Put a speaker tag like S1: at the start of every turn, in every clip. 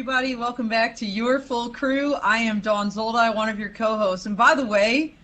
S1: everybody. Welcome back to Your Full Crew. I am Dawn Zoldi, one of your co-hosts. And by the way,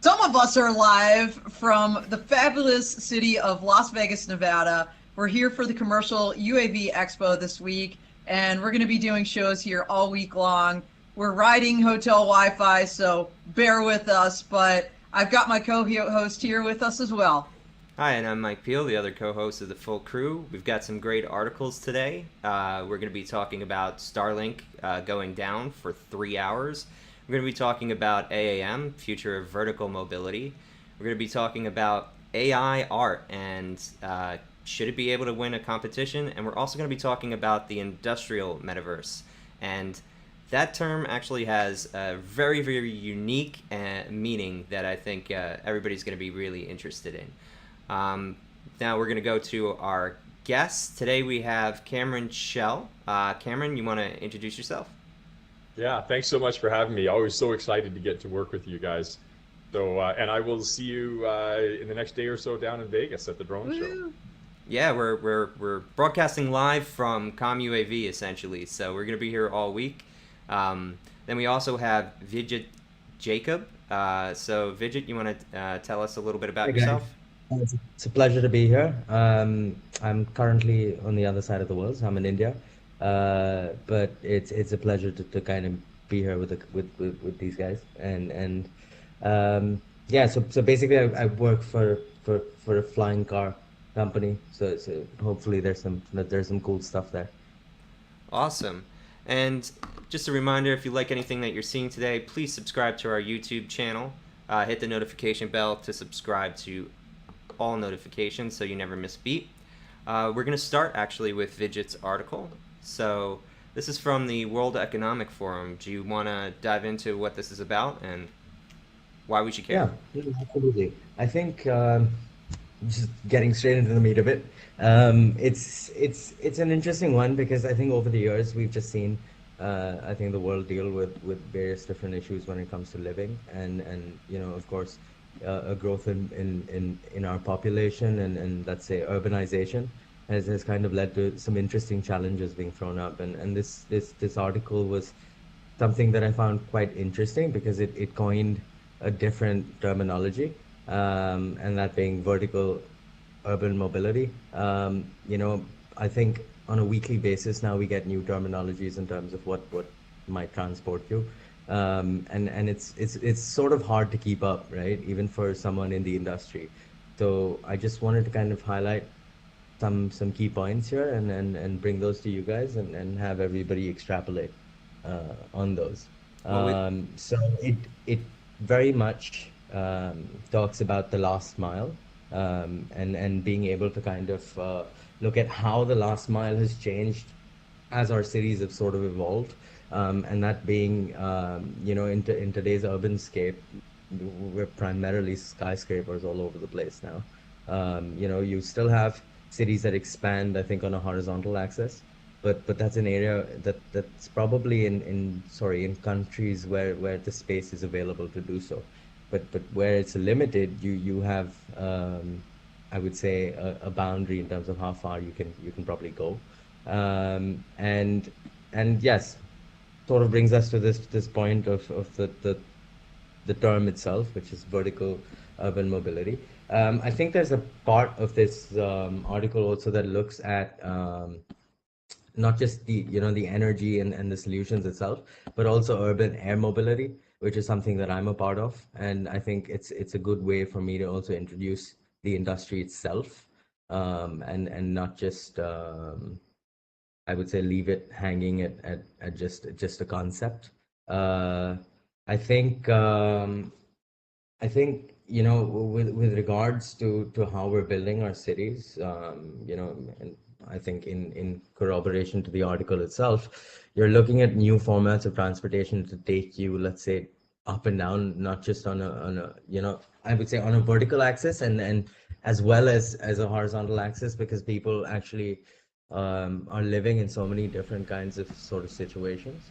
S1: some of us are live from the fabulous city of Las Vegas, Nevada. We're here for the commercial UAV Expo this week, and we're going to be doing shows here all week long. We're riding hotel Wi-Fi, so bear with us, but I've got my co-host here with us as well.
S2: Hi, and I'm Mike Peel, the other co-host of the Full Crew. We've got some great articles today. We're going to be talking about Starlink going down for 3 hours. We're going to be talking about AAM, Future of Vertical Mobility. We're going to be talking about AI art and should it be able to win a competition? And we're also going to be talking about the industrial metaverse. And that term actually has a very, very unique meaning that I think everybody's going to be really interested in. Now we're going to go to our guests. Today we have Cameron Chell. Cameron, you want to introduce yourself?
S3: Yeah, thanks so much for having me. Always so excited to get to work with you guys. So, and I will see you in the next day or so down in Vegas at the drone show.
S2: Yeah, we're broadcasting live from ComUAV essentially, so we're going to be here all week. Then we also have Vidyut Jacob. So Vidyut, you want to tell us a little bit about yourself?
S4: It's a pleasure to be here. I'm currently on the other side of the world. So I'm in India, but it's a pleasure to kind of be here with these guys. And yeah, so basically I work for a flying car company. So hopefully there's some cool stuff there.
S2: Awesome. And just a reminder, if you like anything that you're seeing today, please subscribe to our YouTube channel. Hit the notification bell to subscribe to all notifications so you never miss a beat. We're going to start actually with Fidgets Article. So this is from the World Economic Forum. Do you want to dive into what this is about and why we should care?
S4: Yeah, absolutely. I think just getting straight into the meat of it, it's an interesting one because I think over the years we've just seen I think the world deal with various different issues when it comes to living and you know, of course, a growth in our population and let's say urbanization has kind of led to some interesting challenges being thrown up, and this article was something that I found quite interesting because it coined a different terminology, and that being vertical urban mobility. You know, I think on a weekly basis now we get new terminologies in terms of what might transport you. And it's sort of hard to keep up, right? Even for someone in the industry. So I just wanted to kind of highlight some key points here and bring those to you guys and have everybody extrapolate on those. So it very much talks about the last mile and being able to kind of look at how the last mile has changed as our cities have sort of evolved. And that being, you know, in today's urban scape, we're primarily skyscrapers all over the place now. You know, you still have cities that expand, I think, on a horizontal axis, but that's an area that's probably in countries where the space is available to do so. But where it's limited, you have, I would say, a boundary in terms of how far you can probably go. And yes, sort of brings us to this point of the term itself, which is vertical urban mobility. I think there's a part of this article also that looks at not just the energy and the solutions itself, but also urban air mobility, which is something that I'm a part of, and I think it's a good way for me to also introduce the industry itself, and not just I would say leave it hanging at just a concept. I think you know, with regards to how we're building our cities, you know, and I think in corroboration to the article itself, you're looking at new formats of transportation to take you, let's say, up and down, not just on a you know, I would say on a vertical axis and as well as a horizontal axis, because people actually are living in so many different kinds of sort of situations.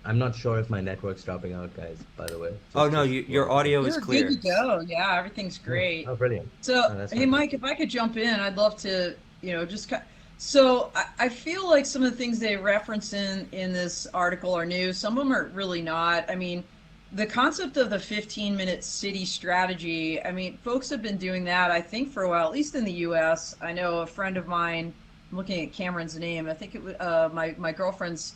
S4: I'm not sure if my network's dropping out, guys, by the way.
S2: Oh, no, your audio is clear.
S1: You're good to go. Yeah, everything's great.
S4: Oh, brilliant.
S1: So,
S4: that's
S1: hey, Mike, if I could jump in, I'd love to, you know, just So I feel like some of the things they reference in this article are new. Some of them are really not. I mean, the concept of the 15-minute city strategy, I mean, folks have been doing that, I think, for a while, at least in the US. I know a friend of mine, I'm looking at Cameron's name, I think it was my girlfriend's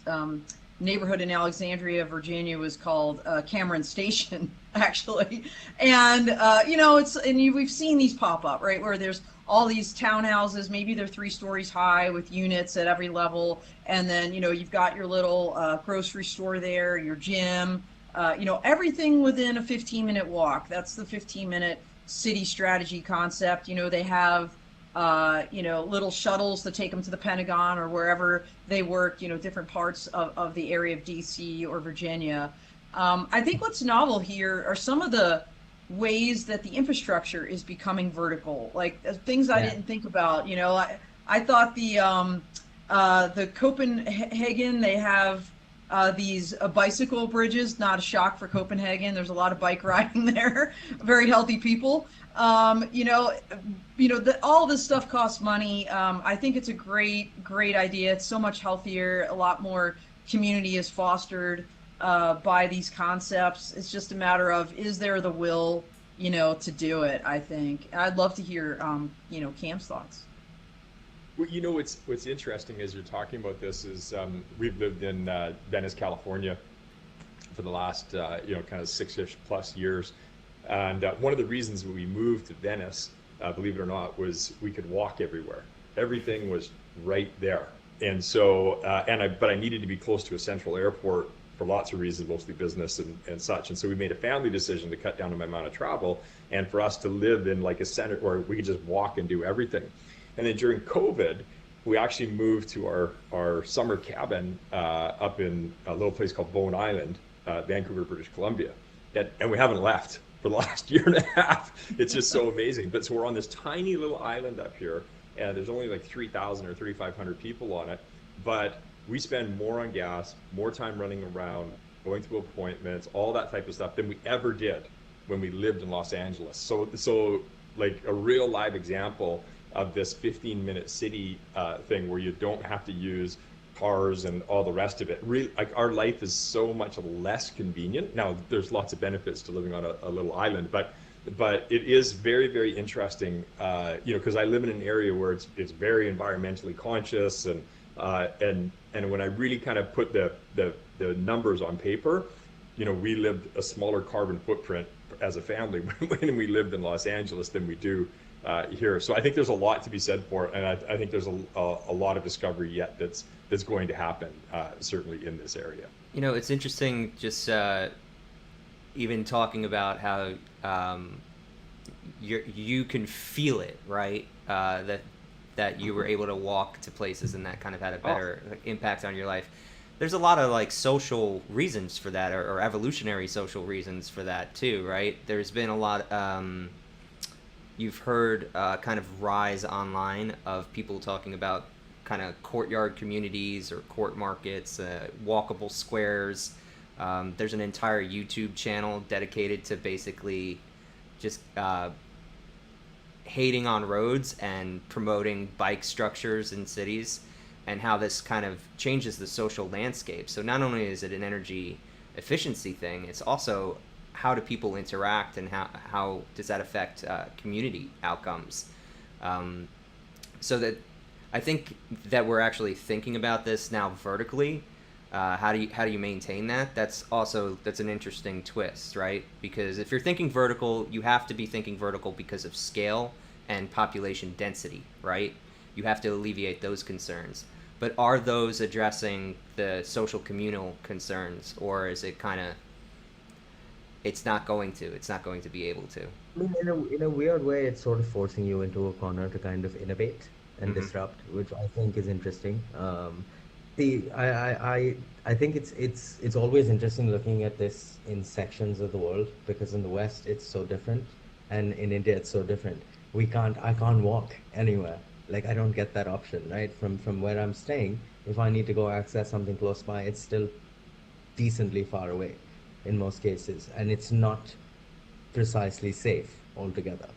S1: neighborhood in Alexandria, Virginia was called Cameron Station, actually. And, we've seen these pop up, right, where there's all these townhouses, maybe they're 3 stories high with units at every level. And then, you've got your little grocery store there, your gym, everything within a 15-minute walk. That's the 15-minute city strategy concept. They have, little shuttles to take them to the Pentagon or wherever they work, different parts of the area of DC or Virginia. I think what's novel here are some of the ways that the infrastructure is becoming vertical, like things I didn't think about. I thought the Copenhagen, they have these bicycle bridges. Not a shock for Copenhagen. There's a lot of bike riding there. Very healthy people. All this stuff costs money. I think it's a great idea. It's so much healthier. A lot more community is fostered by these concepts. It's just a matter of, is there the will, to do it, I think. I'd love to hear, Cam's thoughts.
S3: Well, what's interesting as you're talking about this is we've lived in Venice, California for the last, kind of 6-ish plus years. And one of the reasons we moved to Venice, believe it or not, was we could walk everywhere. Everything was right there. And so, but I needed to be close to a central airport for lots of reasons, mostly business and such. And so we made a family decision to cut down on my amount of travel and for us to live in like a center where we could just walk and do everything. And then during COVID, we actually moved to our summer cabin up in a little place called Bowen Island, Vancouver, British Columbia. And we haven't left for the last year and a half. It's just so amazing. But so we're on this tiny little island up here, and there's only like 3,000 or 3,500 people on it. But we spend more on gas, more time running around, going to appointments, all that type of stuff than we ever did when we lived in Los Angeles. So like a real live example of this 15-minute city thing where you don't have to use cars and all the rest of it. Really, like our life is so much less convenient. Now, there's lots of benefits to living on a little island, but it is very, very interesting, because I live in an area where it's very environmentally conscious, and when I really kind of put the numbers on paper, we lived a smaller carbon footprint as a family when we lived in Los Angeles than we do here. So I think there's a lot to be said for it, and I think there's a lot of discovery yet that's going to happen, certainly in this area.
S2: It's interesting just even talking about how you can feel it, right? That you were able to walk to places and that kind of had a better impact on your life. There's a lot of like social reasons for that, or evolutionary social reasons for that too, right? There's been a lot. You've heard kind of rise online of people talking about kind of courtyard communities or court markets, walkable squares. There's an entire YouTube channel dedicated to basically just hating on roads and promoting bike structures in cities, and how this kind of changes the social landscape. So not only is it an energy efficiency thing, it's also how do people interact, and how does that affect community outcomes. So that I think that we're actually thinking about this now vertically. How do you maintain that? That's an interesting twist, right? Because if you're thinking vertical, you have to be thinking vertical because of scale and population density, right? You have to alleviate those concerns. But are those addressing the social communal concerns, or is it kind of it's not going to be able to?
S4: I mean, in a weird way, it's sort of forcing you into a corner to kind of innovate and disrupt, which I think is interesting. I think it's always interesting looking at this in sections of the world, because in the West it's so different, and in India it's so different. I can't walk anywhere. Like, I don't get that option, right? From where I'm staying, if I need to go access something close by, it's still decently far away in most cases, and it's not precisely safe altogether.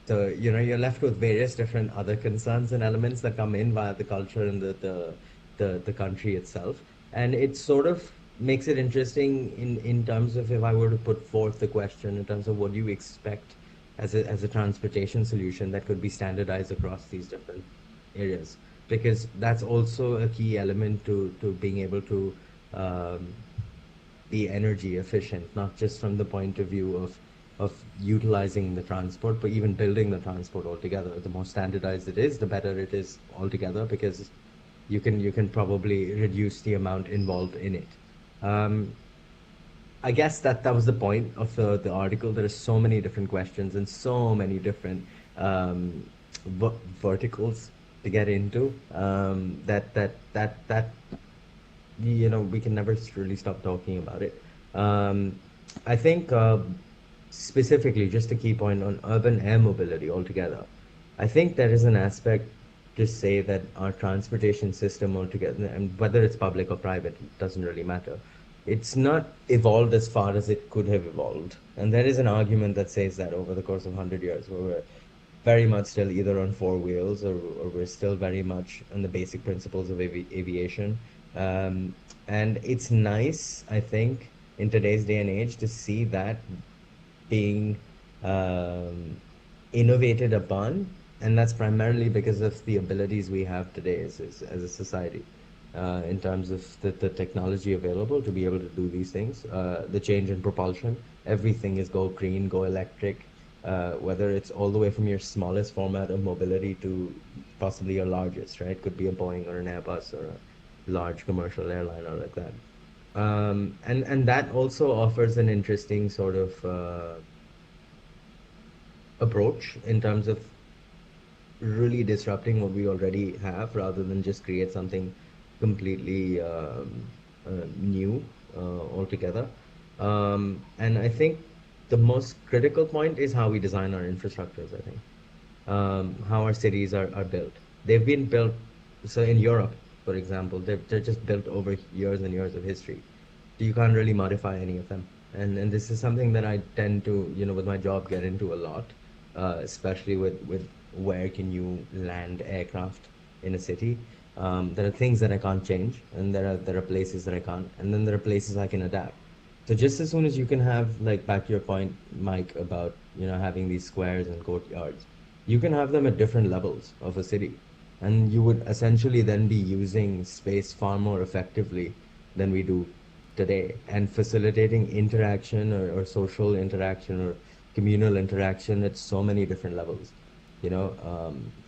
S4: So, you're left with various different other concerns and elements that come in via the culture and the country itself. And it sort of makes it interesting in terms of, if I were to put forth the question in terms of what do you expect as a transportation solution that could be standardized across these different areas. Because that's also a key element to being able to um, be energy efficient, not just from the point of view of utilizing the transport, but even building the transport altogether. The more standardized it is, the better it is altogether, because you can probably reduce the amount involved in it. Um, I guess that was the point of the article. There are so many different questions and so many different um, verticals to get into, that we can never really stop talking about it. I think, specifically, just a key point on urban air mobility altogether. I think there is an aspect to say that our transportation system altogether, and whether it's public or private, it doesn't really matter. It's not evolved as far as it could have evolved. And there is an argument that says that over the course of 100 years, where we're very much still either on four wheels, or we're still very much on the basic principles of aviation. Um, and it's nice, I think, in today's day and age to see that being um, innovated upon, and that's primarily because of the abilities we have today as a society, in terms of the technology available to be able to do these things. The change in propulsion, everything is go green, go electric, whether it's all the way from your smallest format of mobility to possibly your largest, right? Could be a Boeing or an Airbus or a large commercial airliner like that. And that also offers an interesting sort of approach in terms of really disrupting what we already have, rather than just create something completely new altogether. And I think the most critical point is how we design our infrastructures, I think. How our cities are built. They've been built, so in Europe, for example, they're just built over years and years of history. You can't really modify any of them. And this is something that I tend to, with my job, get into a lot, especially with where can you land aircraft in a city. There are things that I can't change, and there are places that I can't, and then there are places I can adapt. So just as soon as you can have, like, back to your point, Mike, about having these squares and courtyards, you can have them at different levels of a city, and you would essentially then be using space far more effectively than we do today, and facilitating interaction, or social interaction, or communal interaction at so many different levels.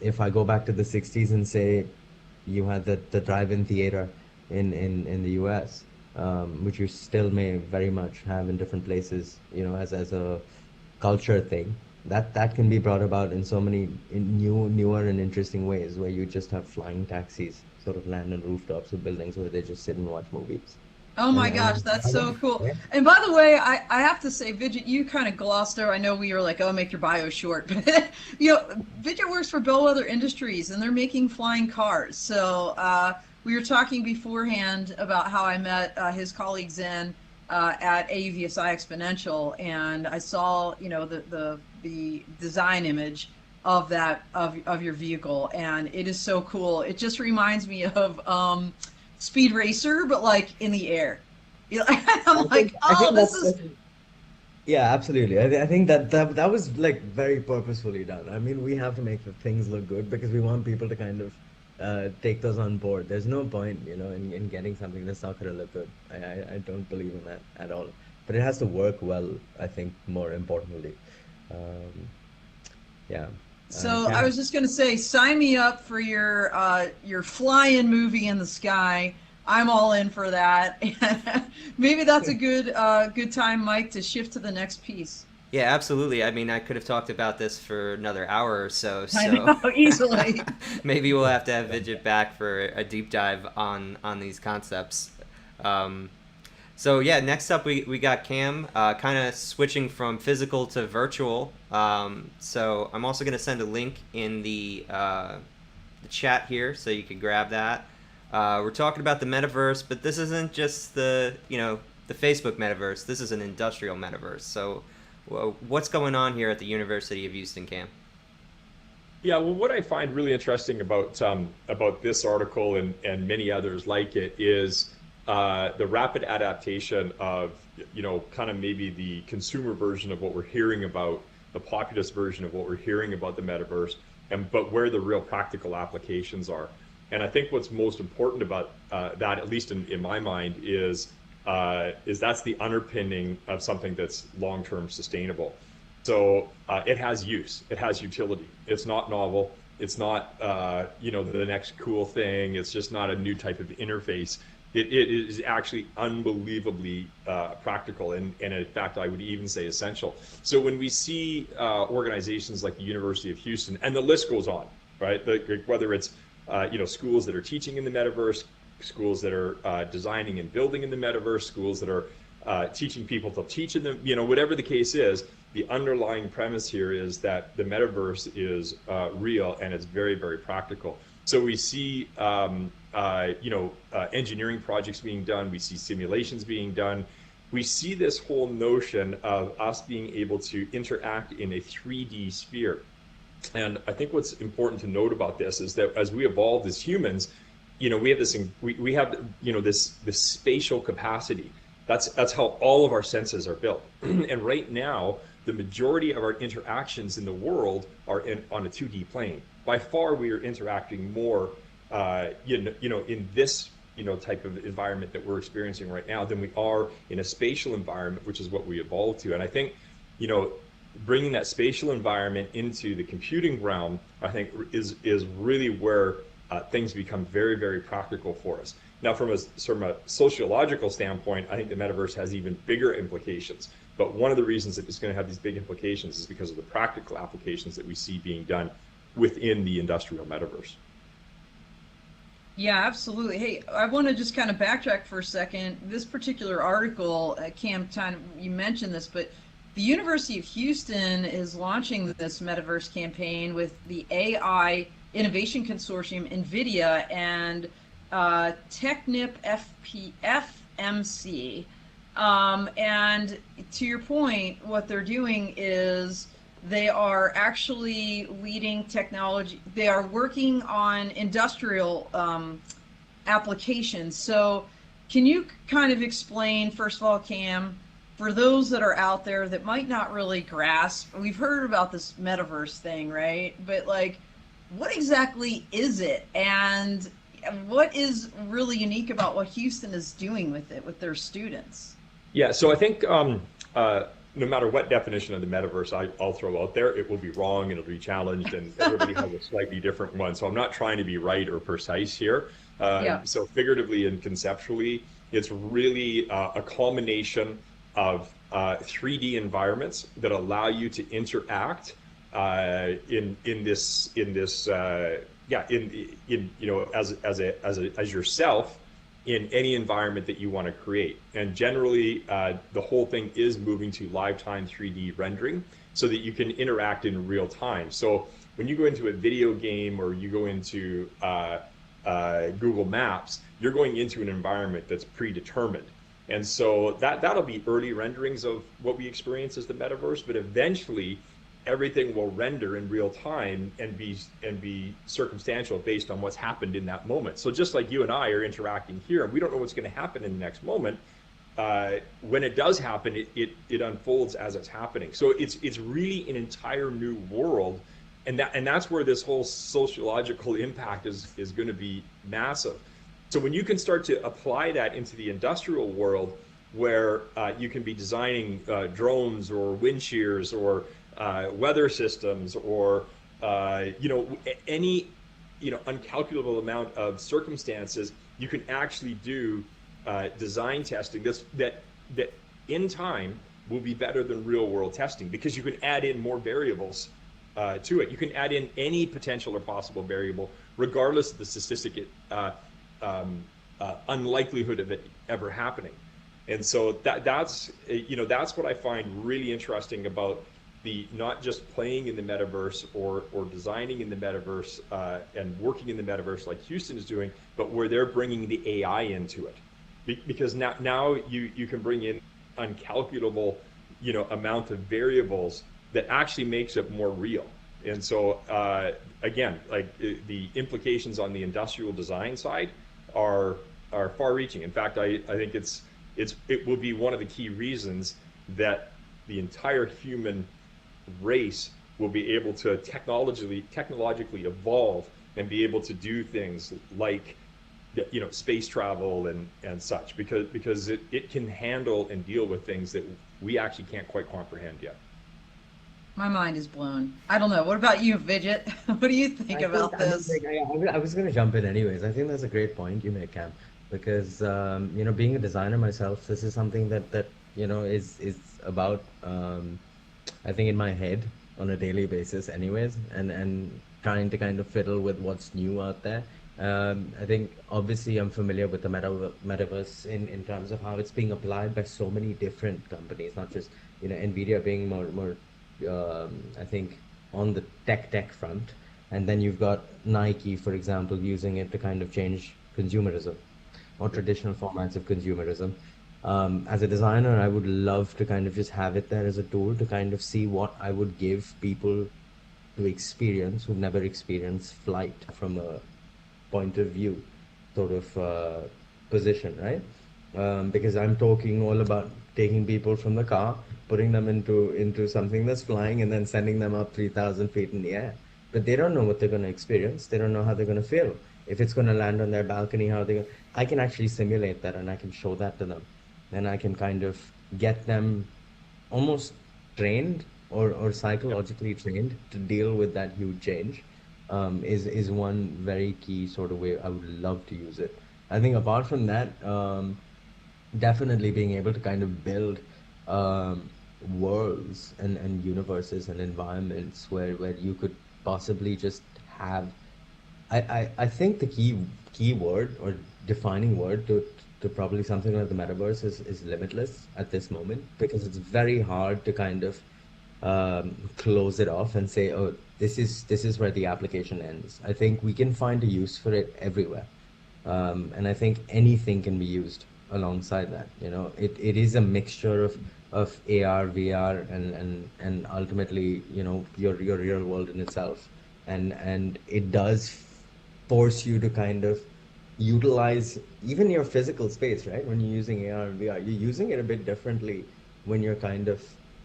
S4: If I go back to the 60s and say you had the drive-in theater in the US, which you still may very much have in different places, as a culture thing, that can be brought about in so many newer and interesting ways, where you just have flying taxis sort of land on rooftops of buildings where they just sit and watch movies.
S1: Oh my gosh,
S4: And
S1: that's
S4: I
S1: so
S4: love
S1: cool.
S4: yeah.
S1: And by the way, I have to say, Vidyut, you kind of glossed over. I know we were like, oh, make your bio short, but Vidyut works for Bellwether Industries, and they're making flying cars. So we were talking beforehand about how I met his colleague Zen at AUVSI Exponential, and I saw, the design image of that of your vehicle, and it is so cool. It just reminds me of Speed Racer, but like in the air. I'm like,
S4: I
S1: oh,
S4: think
S1: this is.
S4: yeah, absolutely. I think that was like very purposefully done. I mean, we have to make the things look good because we want people to kind of take those on board. There's no point, in getting something that's not going to look good. I don't believe in that at all. But it has to work well, I think, more importantly. Um, yeah.
S1: So I
S4: Cam,
S1: was just gonna say, sign me up for your fly-in movie in the sky. I'm all in for that. Maybe that's a good time, Mike, to shift to the next piece.
S2: Yeah, absolutely. I mean, I could have talked about this for another hour or so.
S1: I
S2: So
S1: know, easily.
S2: maybe we'll have to have Vidget back for a deep dive on these concepts. Um, So yeah, next up we got Cam, kind of switching from physical to virtual. So I'm also gonna send a link in the chat here, so you can grab that. We're talking about the metaverse, but this isn't just the Facebook metaverse. This is an industrial metaverse. So what's going on here at the University of Houston, Cam?
S3: Yeah, well, what I find really interesting about this article and many others like it is the rapid adaptation of, kind of maybe the consumer version of what we're hearing about, the populist version of what we're hearing about the metaverse, but where the real practical applications are. And I think what's most important about that, at least in my mind, is that's the underpinning of something that's long-term sustainable. So it has use, it has utility. It's not novel. It's not, the next cool thing. It's just not a new type of interface. It is actually unbelievably practical, and in fact, I would even say essential. So when we see organizations like the University of Houston, and the list goes on, right? Whether it's schools that are teaching in the metaverse, schools that are designing and building in the metaverse, schools that are teaching people to teach in them, whatever the case is, the underlying premise here is that the metaverse is real and it's very, very practical. So we see, engineering projects being done. We see simulations being done. We see this whole notion of us being able to interact in a 3D sphere. And I think what's important to note about this is that as we evolve as humans, we have this spatial capacity. That's how all of our senses are built. And right now, the majority of our interactions in the world are on a 2D plane. By far, we are interacting more, in this, type of environment that we're experiencing right now than we are in a spatial environment, which is what we evolved to. And I think, bringing that spatial environment into the computing realm, I think is really where things become very, very practical for us. Now, from a sociological standpoint, I think the metaverse has even bigger implications. But one of the reasons that it's going to have these big implications is because of the practical applications that we see being done within the industrial metaverse.
S1: Yeah, absolutely. Hey, I want to just kind of backtrack for a second. This particular article, Cam, you mentioned this, but the University of Houston is launching this metaverse campaign with the AI Innovation Consortium, NVIDIA, and Technip FMC. And to your point, what they're doing is they are actually leading technology. They are working on industrial applications. So can you kind of explain, first of all, Cam, for those that are out there that might not really grasp, we've heard about this metaverse thing, right? But what exactly is it? And what is really unique about what Houston is doing with it, with their students?
S3: Yeah, so I think no matter what definition of the metaverse I'll throw out there, it will be wrong, it'll be challenged, and everybody has a slightly different one. So I'm not trying to be right or precise here. So figuratively and conceptually, it's really a culmination of 3D environments that allow you to interact as yourself in any environment that you want to create. And generally, the whole thing is moving to live time 3D rendering so that you can interact in real time. So when you go into a video game or you go into Google Maps, you're going into an environment that's predetermined. And so that'll be early renderings of what we experience as the metaverse, but eventually everything will render in real time and be circumstantial based on what's happened in that moment. So just like you and I are interacting here, and we don't know what's going to happen in the next moment, when it does happen, it unfolds as it's happening. So it's really an entire new world, and that's where this whole sociological impact is going to be massive. So when you can start to apply that into the industrial world, where you can be designing drones or wind shears or weather systems or any uncalculable amount of circumstances, you can actually do design testing that in time will be better than real world testing, because you can add in more variables to it. You can add in any potential or possible variable regardless of the statistic unlikelihood of it ever happening. And so that's what I find really interesting about the not just playing in the metaverse or designing in the metaverse and working in the metaverse like Houston is doing, but where they're bringing the AI into it, because now you can bring in uncalculable amount of variables that actually makes it more real. And so again, like the implications on the industrial design side are far-reaching. In fact, I think it will be one of the key reasons that the entire human race will be able to technologically evolve and be able to do things like space travel and such, because it can handle and deal with things that we actually can't quite comprehend yet.
S1: My mind is blown. I don't know. What about you, Vidget? What do you think about this?
S4: I was going to jump in anyways. I think that's a great point you make, Cam, because being a designer myself, this is something that is about I think in my head on a daily basis, anyways, and trying to kind of fiddle with what's new out there. I think obviously I'm familiar with the metaverse in terms of how it's being applied by so many different companies, not just Nvidia being more I think on the tech front, and then you've got Nike, for example, using it to kind of change consumerism or traditional formats of consumerism. As a designer, I would love to kind of just have it there as a tool to kind of see what I would give people to experience who've never experienced flight from a point of view sort of position, right? Because I'm talking all about taking people from the car, putting them into something that's flying, and then sending them up 3,000 feet in the air. But they don't know what they're going to experience. They don't know how they're going to feel. If it's going to land on their balcony, how they I can actually simulate that, and I can show that to them. And I can kind of get them almost trained or psychologically trained to deal with that huge change. Is one very key sort of way I would love to use it. I think apart from that, definitely being able to kind of build worlds and universes and environments where you could possibly just have. I think the key word or defining word to probably something like the metaverse is limitless at this moment, because it's very hard to kind of close it off and say, oh, this is where the application ends. I think we can find a use for it everywhere, and I think anything can be used alongside that. It is a mixture of AR, VR, and ultimately your real world in itself, and it does force you to kind of utilize even your physical space, right? When you're using AR and VR, you're using it a bit differently when you're kind of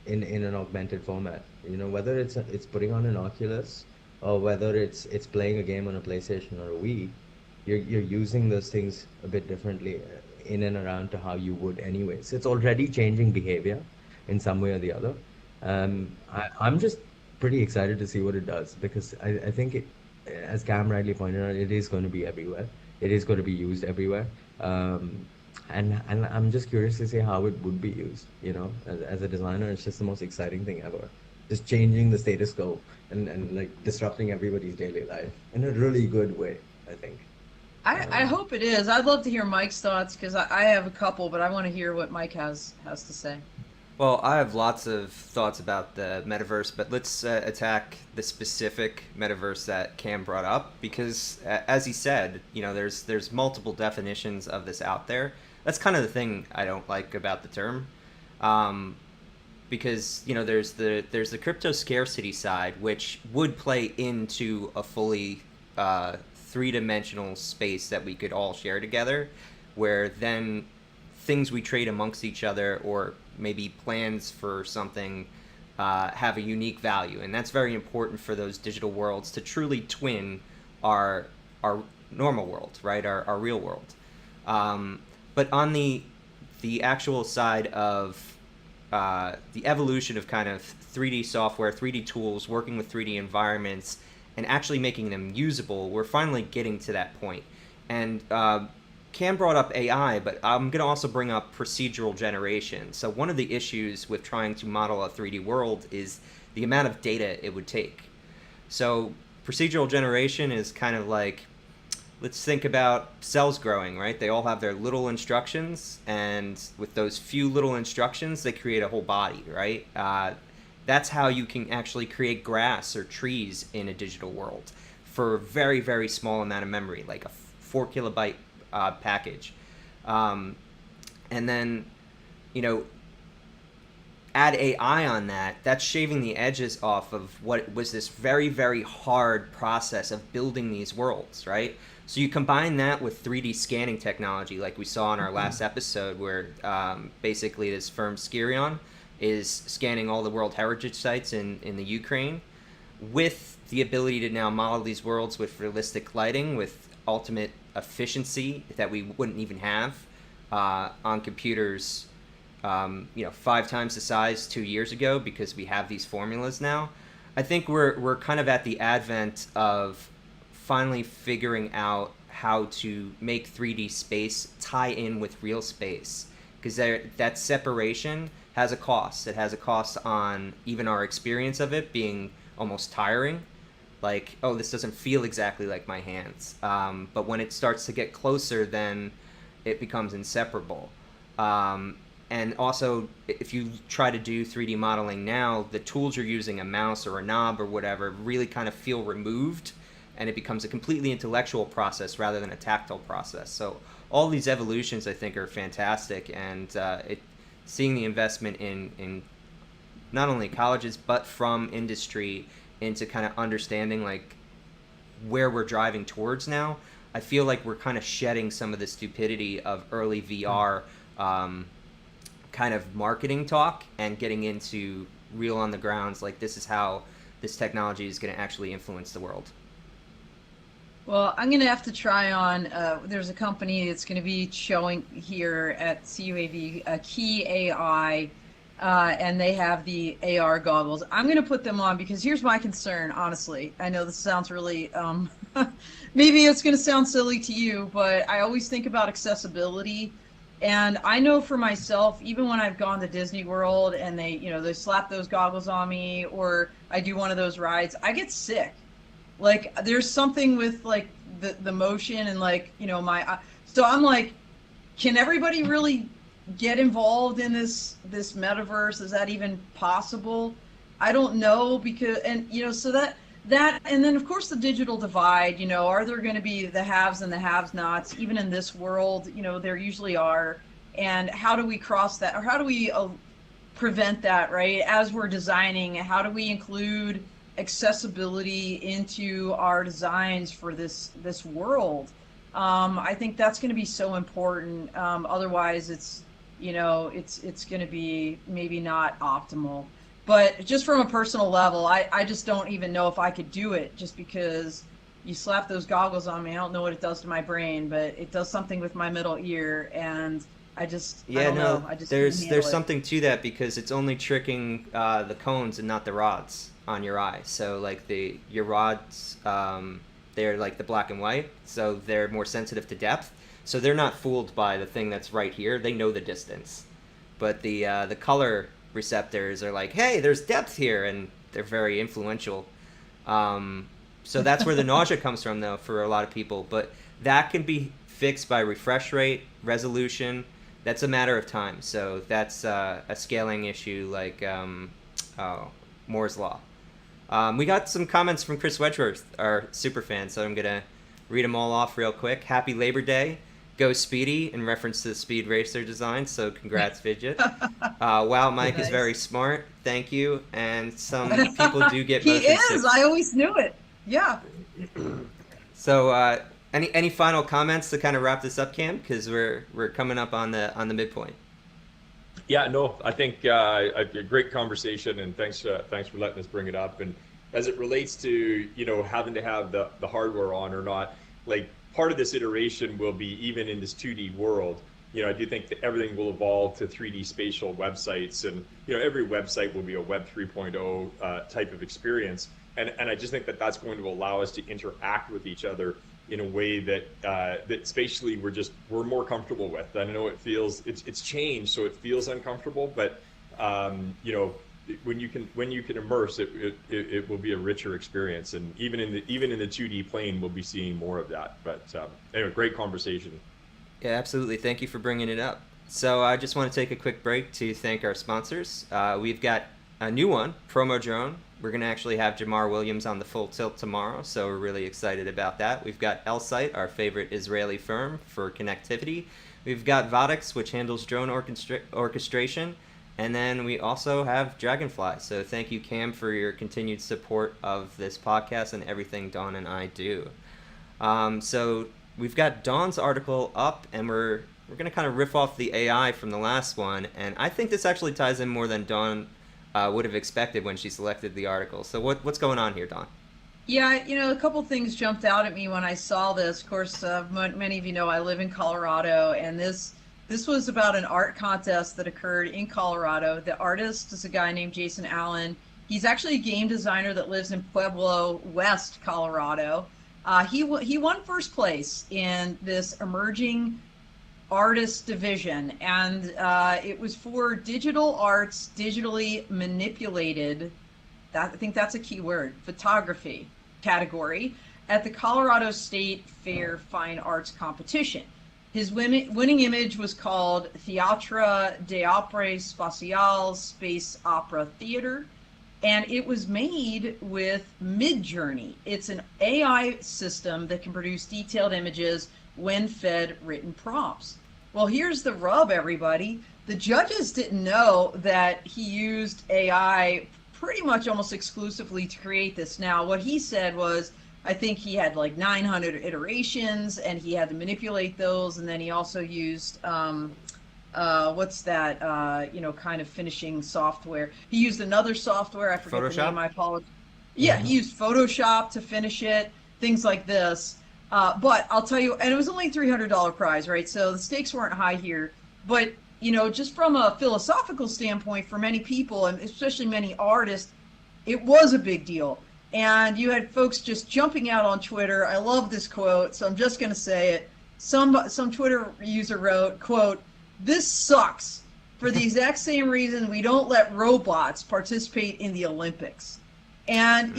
S4: in an augmented format. Whether it's putting on an Oculus or whether it's playing a game on a PlayStation or a Wii, you're using those things a bit differently in and around to how you would anyways. It's already changing behavior in some way or the other. I'm just pretty excited to see what it does, because I think it, as Cam rightly pointed out, it is going to be everywhere. It is going to be used everywhere. And I'm just curious to see how it would be used. As a designer, it's just the most exciting thing ever. Just changing the status quo and like disrupting everybody's daily life in a really good way, I think.
S1: I hope it is. I'd love to hear Mike's thoughts, because I have a couple, but I want to hear what Mike has to say.
S2: Well, I have lots of thoughts about the metaverse, but let's attack the specific metaverse that Cam brought up, because as he said, there's multiple definitions of this out there. That's kind of the thing I don't like about the term, because there's the crypto scarcity side, which would play into a fully three-dimensional space that we could all share together, where then things we trade amongst each other, or maybe plans for something, have a unique value, and that's very important for those digital worlds to truly twin our normal world, right? Our real world. But on the actual side of the evolution of kind of 3D software, 3D tools, working with 3D environments, and actually making them usable, we're finally getting to that point. And Cam brought up AI, but I'm going to also bring up procedural generation. So one of the issues with trying to model a 3D world is the amount of data it would take. So procedural generation is kind of like, let's think about cells growing, right? They all have their little instructions, and with those few little instructions, they create a whole body, right? That's how you can actually create grass or trees in a digital world for a very, very small amount of memory, like a 4 kilobyte package. And then, add AI on that, that's shaving the edges off of what was this very, very hard process of building these worlds, right? So you combine that with 3D scanning technology, like we saw in our last episode, where basically this firm Skirion is scanning all the World Heritage sites in the Ukraine, with the ability to now model these worlds with realistic lighting, with ultimate efficiency that we wouldn't even have on computers, 5 times the size 2 years ago, because we have these formulas now. I think we're kind of at the advent of finally figuring out how to make 3D space tie in with real space, because that separation has a cost. It has a cost on even our experience of it being almost tiring. Like, oh, this doesn't feel exactly like my hands. But when it starts to get closer, then it becomes inseparable. And also, if you try to do 3D modeling now, the tools you're using, a mouse or a knob or whatever, really kind of feel removed, and it becomes a completely intellectual process rather than a tactile process. So all these evolutions, I think, are fantastic, and seeing the investment in not only colleges but from industry into kind of understanding like where we're driving towards now, I feel like we're kind of shedding some of the stupidity of early VR kind of marketing talk and getting into real on the grounds, like this is how this technology is going to actually influence the world.
S1: Well, I'm going to have to try on, there's a company that's going to be showing here at CUAV, Key AI, and they have the AR goggles. I'm going to put them on because here's my concern, honestly. I know this sounds really, maybe it's going to sound silly to you, but I always think about accessibility. And I know for myself, even when I've gone to Disney World and they slap those goggles on me, or I do one of those rides, I get sick. Like, there's something with like the motion and like, so I'm like, can everybody really get involved in this metaverse? Is that even possible? I don't know, because, and so that, and then of course the digital divide, are there going to be the haves and the have-nots even in this world? There usually are. And how do we cross that, or how do we prevent that, right? As we're designing, how do we include accessibility into our designs for this world? I think that's going to be so important. Otherwise it's going to be maybe not optimal. But just from a personal level, I just don't even know if I could do it, just because you slap those goggles on me. I don't know what it does to my brain, but it does something with my middle ear, and I don't know. I just
S2: there's something to that, because it's only tricking the cones and not the rods on your eye. So like your rods, they're like the black and white, so they're more sensitive to depth. So they're not fooled by the thing that's right here. They know the distance, but the color receptors are like, hey, there's depth here, and they're very influential. So that's where the nausea comes from, though, for a lot of people. But that can be fixed by refresh rate, resolution. That's a matter of time. So that's a scaling issue, like Moore's law. We got some comments from Chris Wedgeworth, our super fan, so I'm gonna read them all off real quick. Happy Labor Day. Go Speedy, in reference to the Speed Racer design, so congrats, Fidget. Wow, Mike is very smart. Thank you. And some people do get motion
S1: He is.
S2: sick.
S1: I always knew it. Yeah.
S2: So, any final comments to kind of wrap this up, Cam? Because we're coming up on the midpoint.
S3: Yeah, no, I think a great conversation, and thanks for letting us bring it up. And as it relates to having to have the hardware on or not, like, part of this iteration will be, even in this 2D world, I do think that everything will evolve to 3D spatial websites, and every website will be a Web 3.0 type of experience, and I just think that that's going to allow us to interact with each other in a way that that spatially we're more comfortable with. I know it's changed, so it feels uncomfortable, but when you can immerse it will be a richer experience, and even in the 2D plane we'll be seeing more of that. But anyway, great conversation.
S2: Yeah, absolutely. Thank you for bringing it up. So I just want to take a quick break to thank our sponsors. We've got a new one, Promo Drone. We're going to actually have Jamar Williams on the Full Tilt tomorrow, so we're really excited about that. We've got Elsight, our favorite Israeli firm for connectivity. We've got Vodex, which handles drone orchestration. And then we also have Draganfly. So thank you, Cam, for your continued support of this podcast and everything Dawn and I do. So we've got Dawn's article up, and we're going to kind of riff off the AI from the last one. And I think this actually ties in more than Dawn would have expected when she selected the article. So what's going on here, Dawn?
S1: Yeah, a couple things jumped out at me when I saw this. Of course, many of you know I live in Colorado, and this was about an art contest that occurred in Colorado. The artist is a guy named Jason Allen. He's actually a game designer that lives in Pueblo, West Colorado. He won first place in this emerging artist division, and it was for digital arts, digitally manipulated. I think that's a key word, photography category at the Colorado State Fair Fine Arts Competition. His winning image was called Théâtre d'Opéra Spatial, Space Opera Theater, and it was made with Midjourney. It's an AI system that can produce detailed images when fed written prompts. Well, here's the rub, everybody. The judges didn't know that he used AI pretty much almost exclusively to create this. Now, what he said was, I think he had like 900 iterations, and he had to manipulate those, and then he also used what's that kind of finishing software. He used another software, I forget
S2: Photoshop?
S1: the name, I apologize. Yeah, he used Photoshop to finish it, things like this. But I'll tell you, and it was only a $300 prize, right? So the stakes weren't high here. But just from a philosophical standpoint, for many people, and especially many artists, it was a big deal. And you had folks just jumping out on Twitter. I love this quote, so I'm just going to say it. Some Twitter user wrote, quote, "This sucks for the exact same reason we don't let robots participate in the Olympics." And,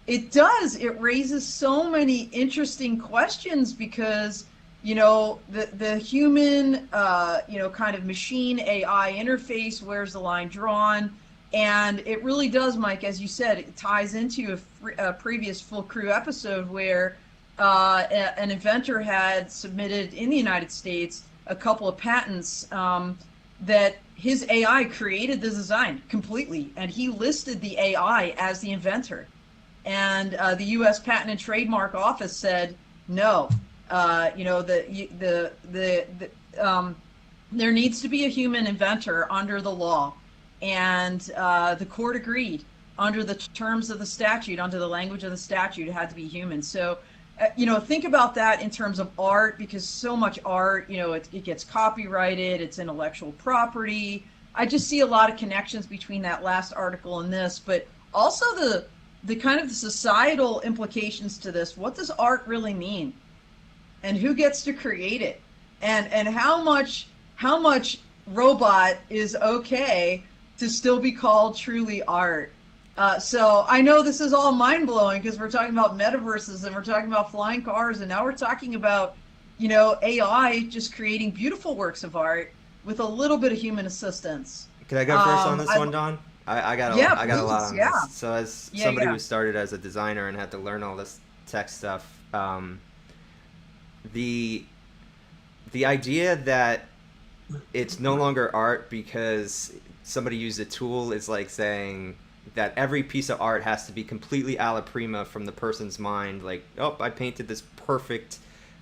S1: it does. It raises so many interesting questions because, the human, kind of machine AI interface, where's the line drawn? And it really does, Mike, as you said, it ties into a previous Full Crew episode where an inventor had submitted in the United States a couple of patents that his AI created the design completely, and he listed the AI as the inventor. And the U.S. Patent and Trademark Office said, no, there needs to be a human inventor under the law. And the court agreed under the terms of the statute, under the language of the statute, it had to be human. So, think about that in terms of art, because so much art, it gets copyrighted, it's intellectual property. I just see a lot of connections between that last article and this, but also the kind of the societal implications to this. What does art really mean? And who gets to create it? And how much robot is okay to still be called truly art? So I know this is all mind-blowing because we're talking about metaverses and we're talking about flying cars, and now we're talking about, AI just creating beautiful works of art with a little bit of human assistance.
S2: Can I go first on this one, Don? I got a lot on this. So as somebody who started as a designer and had to learn all this tech stuff, the idea that it's no longer art because somebody used a tool is like saying that every piece of art has to be completely alla prima from the person's mind. Like, oh, I painted this perfect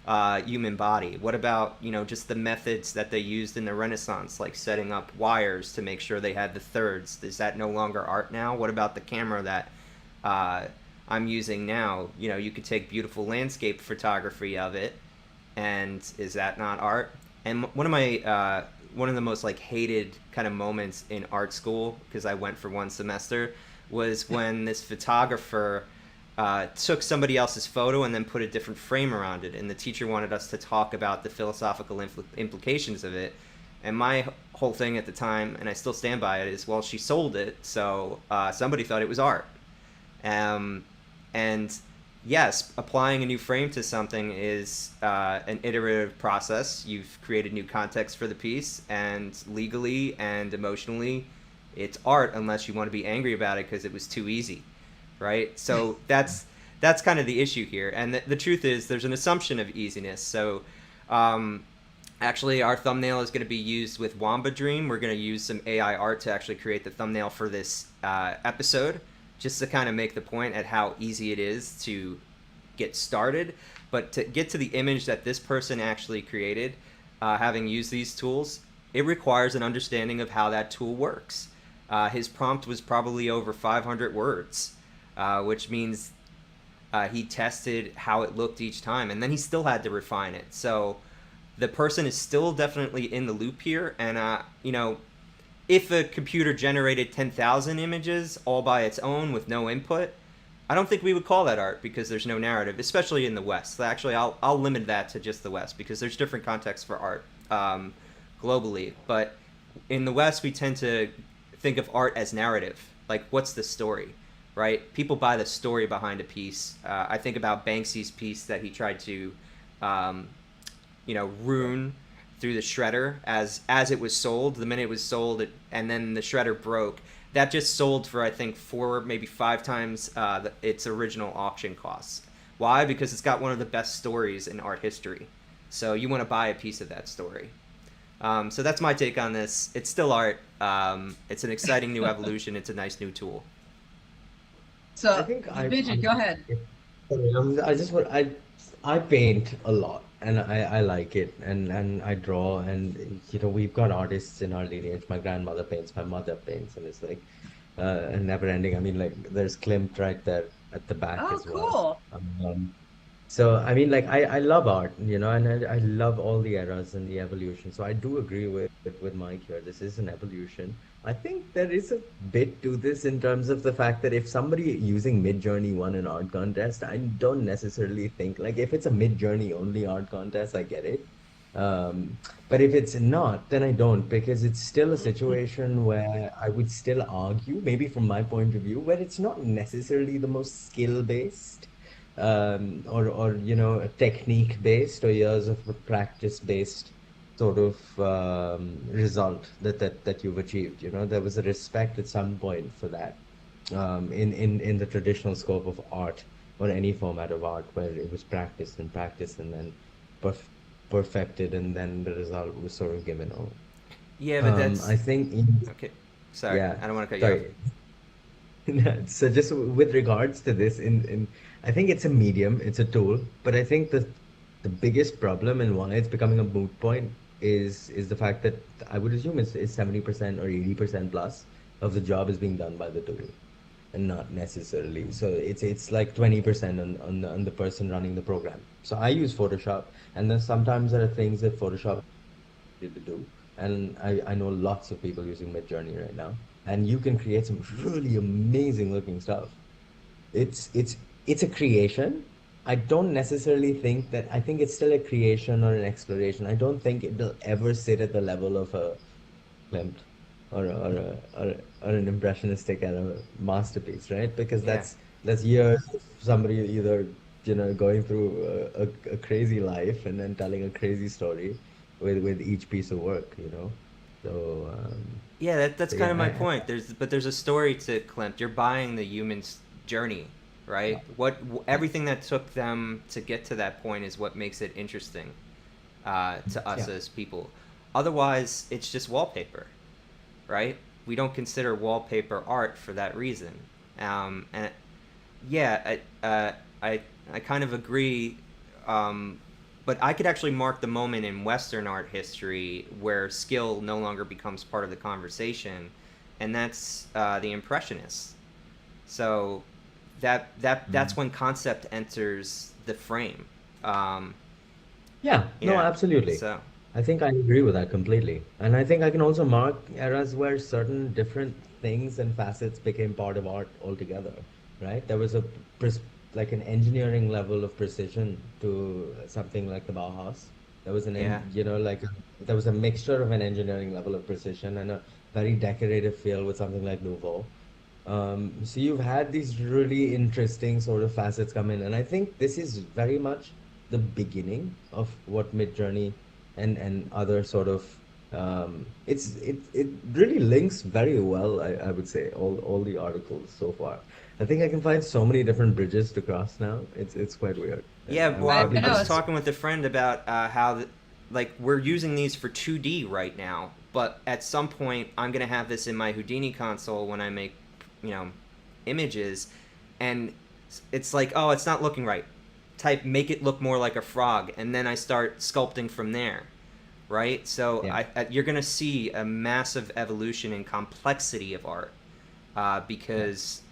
S2: human body. What about, just the methods that they used in the Renaissance, like setting up wires to make sure they had the thirds? Is that no longer art now? What about the camera that I'm using now? You could take beautiful landscape photography of it, and is that not art? And one of the most hated kind of moments in art school, because I went for one semester, was when this photographer took somebody else's photo and then put a different frame around it, and the teacher wanted us to talk about the philosophical implications of it. And my whole thing at the time, and I still stand by it, is, well, she sold it, so somebody thought it was art. And yes, applying a new frame to something is an iterative process. You've created new context for the piece, and legally and emotionally, it's art unless you want to be angry about it because it was too easy, right? So that's kind of the issue here. And the truth is, there's an assumption of easiness. So Actually, our thumbnail is going to be used with Wamba Dream. We're going to use some AI art to actually create the thumbnail for this episode, just to kind of make the point at how easy it is to get started. But to get to the image that this person actually created, having used these tools, it requires an understanding of how that tool works. His prompt was probably over 500 words, which means he tested how it looked each time, and then he still had to refine it. So the person is still definitely in the loop here, and if a computer generated 10,000 images all by its own with no input, I don't think we would call that art because there's no narrative, especially in the West. Actually, I'll limit that to just the West because there's different contexts for art globally. But in the West, we tend to think of art as narrative. Like, what's the story, right? People buy the story behind a piece. I think about Banksy's piece that he tried to ruin through the shredder as it was sold. The minute it was sold, and then the shredder broke. That just sold for, I think, 4, maybe 5 times its original auction costs. Why? Because it's got one of the best stories in art history. So you want to buy a piece of that story. So that's my take on this. It's still art. It's an exciting new evolution. It's a nice new tool.
S1: So,
S4: I think
S1: Vidyut, go ahead.
S4: I paint a lot and I like it and I draw and we've got artists in our lineage. My grandmother paints, my mother paints, and it's like never ending. I mean, like there's Klimt right there at the back
S1: Oh,
S4: as well.
S1: cool.
S4: So I mean, like I love art, and I love all the eras and the evolution. So I do agree with Mike here. This is an evolution. I think there is a bit to this in terms of the fact that if somebody using Midjourney won an art contest, I don't necessarily think like if it's a Midjourney only art contest, I get it. But if it's not, then I don't because it's still a situation where I would still argue, maybe from my point of view, where it's not necessarily the most skill based or technique based or years of practice based sort of result that you've achieved. There was a respect at some point for that in the traditional scope of art or any format of art where it was practiced and then perf perfected and then the result was sort of given over.
S2: Yeah, but
S4: I think in
S2: okay. Sorry,
S4: yeah,
S2: I don't want to cut you off.
S4: sorry. So just with regards to this, I think it's a medium, it's a tool, but I think the biggest problem and why it's becoming a moot point is the fact that I would assume it's 70% or 80% plus of the job is being done by the tool and not necessarily. So it's like 20% on the person running the program. So I use Photoshop, and then sometimes there are things that Photoshop to do. And I know lots of people using Midjourney right now, and you can create some really amazing looking stuff. It's a creation. I don't necessarily think that I think it's still a creation or an exploration. I don't think it'll ever sit at the level of a Klimt or an impressionistic era masterpiece, right? Because
S2: Yeah.
S4: that's years of somebody either going through a crazy life and then telling a crazy story with each piece of work. So
S2: Yeah, that's
S4: so
S2: kind
S4: yeah,
S2: of my point. There's a story to Klimt. You're buying the human's journey, right? Everything that took them to get to that point is what makes it interesting to us
S4: yeah.
S2: as people. Otherwise, it's just wallpaper, right? We don't consider wallpaper art for that reason. And yeah, I kind of agree. But I could actually mark the moment in Western art history where skill no longer becomes part of the conversation, and that's the Impressionists. So that's when concept enters the frame. Um,
S4: Yeah, no,
S2: yeah.
S4: absolutely.
S2: So
S4: I think I agree with that completely. And I think I can also mark eras where certain different things and facets became part of art altogether, right? There was pres- like an engineering level of precision to something like the Bauhaus. There was
S2: yeah,
S4: there was a mixture of an engineering level of precision and a very decorative feel with something like Nouveau. So you've had these really interesting sort of facets come in, and I think this is very much the beginning of what Midjourney and other sort of it really links very well, I would say, all the articles so far. I think I can find so many different bridges to cross now. It's quite weird.
S2: yeah.
S4: I would
S2: Well,
S1: I
S4: probably
S2: I
S1: know
S2: was
S4: just
S1: it's
S2: talking with a friend about how like we're using these for 2D right now, but at some point I'm gonna have this in my Houdini console when I make, you know, images, and it's like, oh, it's not looking right. Make it look more like a frog, and then I start sculpting from there, right? So
S4: Yeah.
S2: you're gonna see a massive evolution in complexity of art, because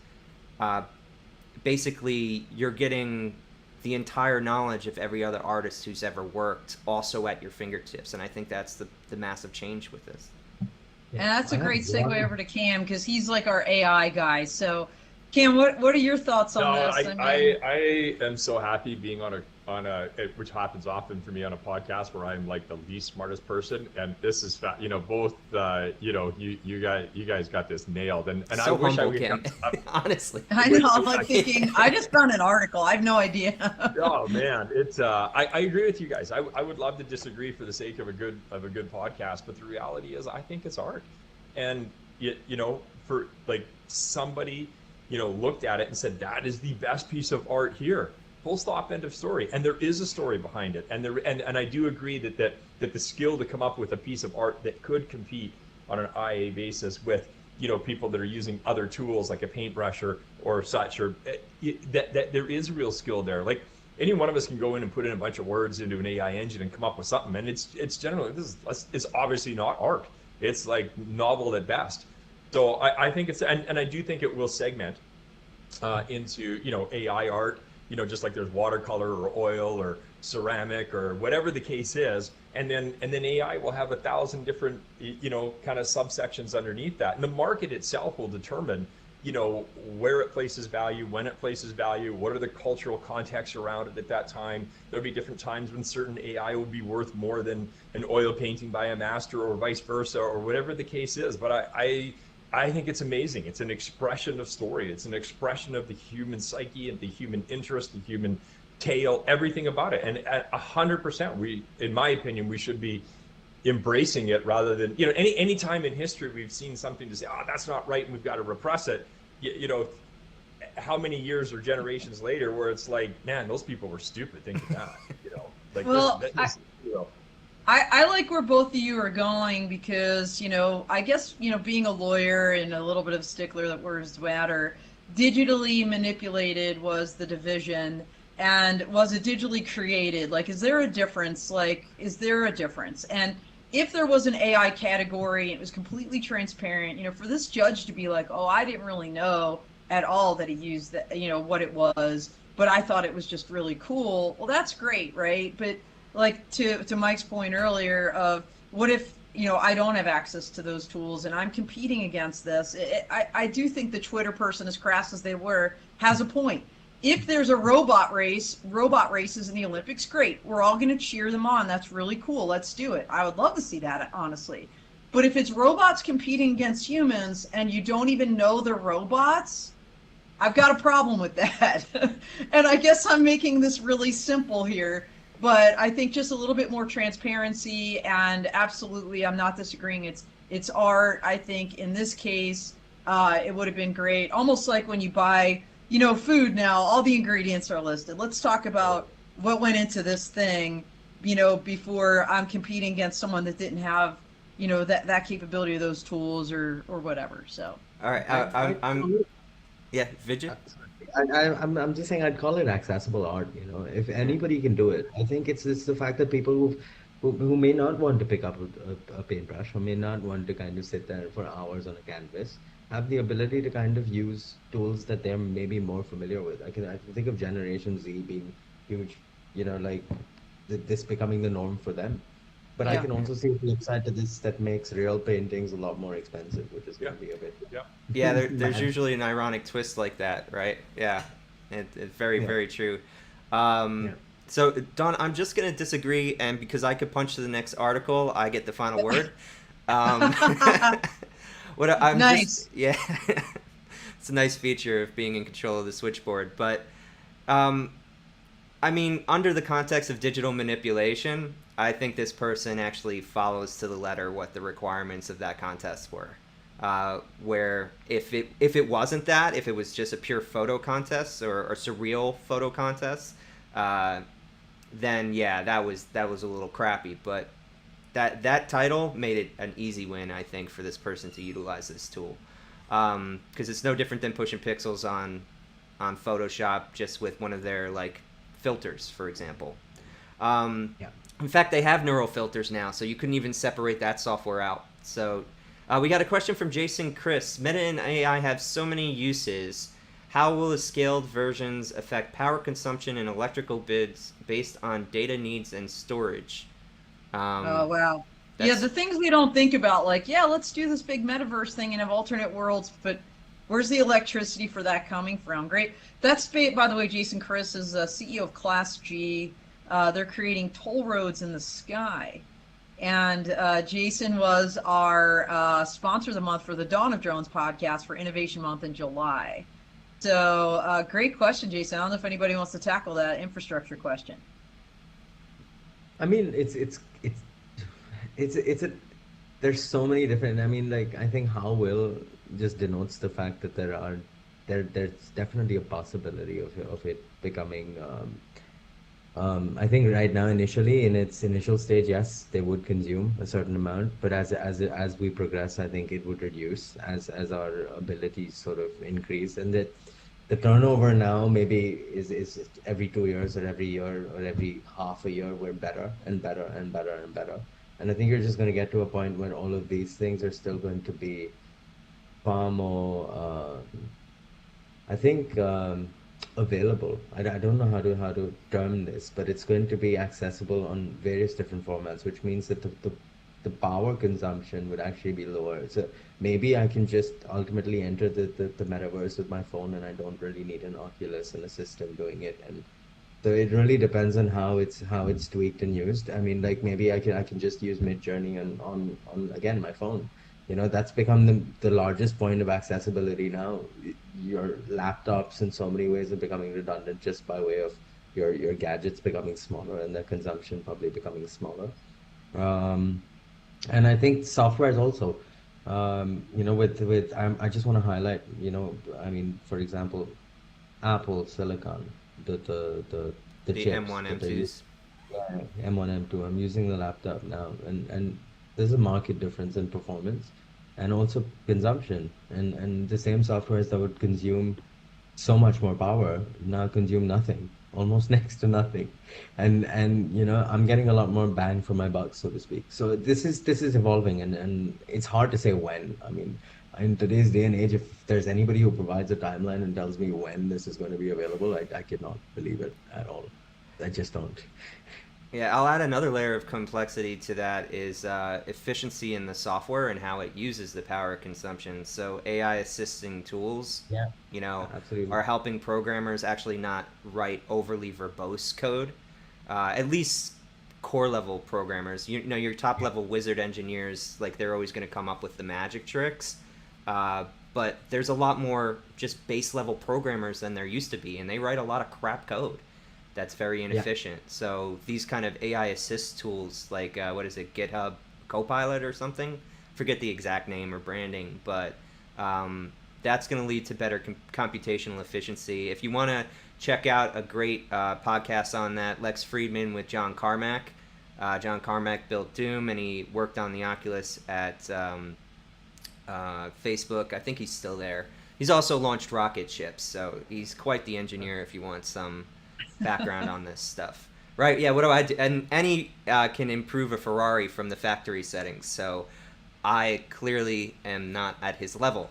S2: basically you're getting the entire knowledge of every other artist who's ever worked also at your fingertips, and I think that's the massive change with this.
S1: And that's a
S4: I have
S1: great segue
S4: one-
S1: over to Cam, because he's like our AI guy. So, Cam, what are your thoughts on
S3: No,
S1: this?
S3: I am so happy being on a which happens often for me on a podcast where I'm like the least smartest person, and this is you know, both you guys got this nailed, and
S2: So
S3: I wish
S2: humble,
S3: I
S2: Cam.
S3: could
S2: Honestly.
S1: I know, I'm like thinking, I just found an article. I have no idea.
S3: Oh man, it's I agree with you guys. I would love to disagree for the sake of a good podcast, but the reality is I think it's art, and you know, for like somebody, you know, looked at it and said that is the best piece of art here. Full stop, end of story. And there is a story behind it, and I do agree that the skill to come up with a piece of art that could compete on an IA basis with, you know, people that are using other tools like a paintbrush or such, or that there is real skill there. Like any one of us can go in and put in a bunch of words into an AI engine and come up with something, and it's generally it's obviously not art. It's like novel at best. So I think it's, and I do think it will segment into, you know, AI art, you know, just like there's watercolor or oil or ceramic or whatever the case is, and then AI will have 1,000 different, you know, kind of subsections underneath that, and the market itself will determine, you know, where it places value, when it places value, what are the cultural contexts around it at that time. There'll be different times when certain AI will be worth more than an oil painting by a master, or vice versa, or whatever the case is. But I think it's amazing. It's an expression of story. It's an expression of the human psyche and the human interest, the human tale, everything about it. And at 100%, in my opinion, we should be embracing it rather than, you know, any time in history we've seen something to say, oh, that's not right, and we've got to repress it. You know, how many years or generations later where it's like, man, those people were stupid thinking that, you know, like,
S1: Well,
S3: you know.
S1: I like where both of you are going, because, you know, I guess, you know, being a lawyer and a little bit of a stickler that words matter, digitally manipulated was the division, and was it digitally created? Like, is there a difference? Like, is there a difference? And if there was an AI category and it was completely transparent, you know, for this judge to be like, oh, I didn't really know at all that he used that, you know, what it was, but I thought it was just really cool. Well, that's great, right? But like to Mike's point earlier of what if, you know, I don't have access to those tools and I'm competing against this. I do think the Twitter person, as crass as they were, has a point. If there's a robot races in the Olympics, great. We're all going to cheer them on. That's really cool. Let's do it. I would love to see that, honestly. But if it's robots competing against humans and you don't even know they're robots, I've got a problem with that. And I guess I'm making this really simple here, but I think just a little bit more transparency, and absolutely, I'm not disagreeing. It's art. I think in this case, it would have been great. Almost like when you buy, you know, food now, all the ingredients are listed. Let's talk about what went into this thing, you know, before I'm competing against someone that didn't have, you know, that capability of those tools or whatever. So.
S2: All right, yeah, Vidyut.
S4: I'm just saying I'd call it accessible art. You know, if anybody can do it, I think it's the fact that people who may not want to pick up a paintbrush, or may not want to kind of sit there for hours on a canvas, have the ability to kind of use tools that they're maybe more familiar with. I can think of Generation Z being huge, you know, like this becoming the norm for them. But I
S1: Yeah.
S4: can also see the flip side to this that makes real paintings a lot more expensive, which is going to be a bit.
S2: Yeah, there's
S4: mad.
S2: usually an ironic twist like that, right? Yeah, it's very,
S4: Yeah.
S2: very true.
S4: Yeah.
S2: So, Don, I'm just going to disagree, and because I could punch to the next article, I get the final word. I'm
S1: Nice.
S2: yeah, it's a nice feature of being in control of the switchboard. But, I mean, under the context of digital manipulation, I think this person actually follows to the letter what the requirements of that contest were. Where if it wasn't that, if it was just a pure photo contest or surreal photo contest, then yeah, that was a little crappy. But that title made it an easy win, I think, for this person to utilize this tool, because it's no different than pushing pixels on Photoshop just with one of their like filters, for example.
S4: Yeah.
S2: In fact, they have neural filters now, so you couldn't even separate that software out. So we got a question from Jason Chris. Meta and AI have so many uses. How will the scaled versions affect power consumption and electrical bids based on data needs and storage?
S1: Oh, wow. Yeah,
S2: That's-
S1: the things we don't think about, like, yeah, let's do this big metaverse thing and have alternate worlds, but where's the electricity for that coming from? Great. That's, by the way, Jason Chris is CEO of Class G. They're creating toll roads in the sky. And Jason was our sponsor of the month for the Dawn of Drones podcast for Innovation Month in July. So great question, Jason. I don't know if anybody wants to tackle that infrastructure question.
S4: I mean, it's a there's so many different. I mean, like I think how will just denotes the fact that there's definitely a possibility of it becoming. I think right now, initially, in its initial stage, yes, they would consume a certain amount, but as we progress, I think it would reduce as our abilities sort of increase, and that the turnover now maybe is every 2 years or every year or every half a year we're better and better and better and better. And I think you're just going to get to a point where all of these things are still going to be far more, I think, available. I don't know how to term this, but it's going to be accessible on various different formats, which means that the power consumption would actually be lower. So maybe I can just ultimately enter the metaverse with my phone, and I don't really need an Oculus and a system doing it. And so it really depends on how it's tweaked and used. I mean, like maybe I can just use Midjourney on again my phone. You know, that's become the largest point of accessibility now. Your laptops in so many ways are becoming redundant just by way of your gadgets becoming smaller and their consumption probably becoming smaller. And I think software is also, you know, I just want to highlight, you know, I mean, for example, Apple Silicon, the
S2: the
S4: chips
S2: M1,
S4: that they use.
S2: M2s.
S4: Yeah, M1, M2. I'm using the laptop now, and there's a market difference in performance and also consumption. And the same softwares that would consume so much more power now consume nothing, almost next to nothing. And you know, I'm getting a lot more bang for my buck, so to speak. So this is evolving, and it's hard to say when. I mean, in today's day and age, if there's anybody who provides a timeline and tells me when this is going to be available, I cannot believe it at all. I just don't.
S2: Yeah, I'll add another layer of complexity to that is efficiency in the software and how it uses the power consumption. So AI assisting tools,
S4: Yeah,
S2: you know,
S4: absolutely.
S2: are helping programmers actually not write overly verbose code. At least core level programmers, you know, your top level wizard engineers, like they're always going to come up with the magic tricks. But there's a lot more just base level programmers than there used to be, and they write a lot of crap code that's very
S4: Yeah,
S2: inefficient. So these kind of AI assist tools, like what is it, GitHub Copilot or something? Forget the exact name or branding, but that's going to lead to better computational efficiency. If you want to check out a great podcast on that, Lex Friedman with John Carmack. John Carmack built Doom, and he worked on the Oculus at Facebook. I think he's still there. He's also launched rocket ships, so he's quite the engineer if you want some background on this stuff. Right, yeah, what do I do? And any can improve a Ferrari from the factory settings, so I clearly am not at his level.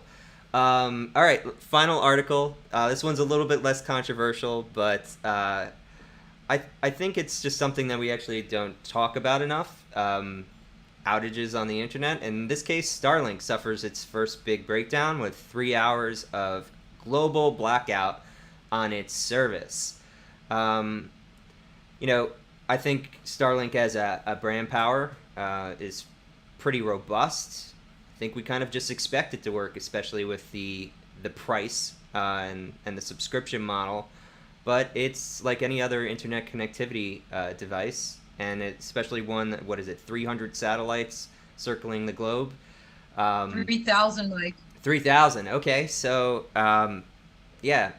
S2: All right, final article. This one's a little bit less controversial, but I think it's just something that we actually don't talk about enough. Outages on the internet. In this case, Starlink suffers its first big breakdown with 3 hours of global blackout on its service. You know, I think Starlink as a brand power is pretty robust. I think we kind of just expect it to work, especially with the price and the subscription model. But it's like any other internet connectivity device, and it's especially one that, what is it, 300 satellites circling the globe.
S1: 3,000, Mike.
S2: 3,000. Okay, so yeah,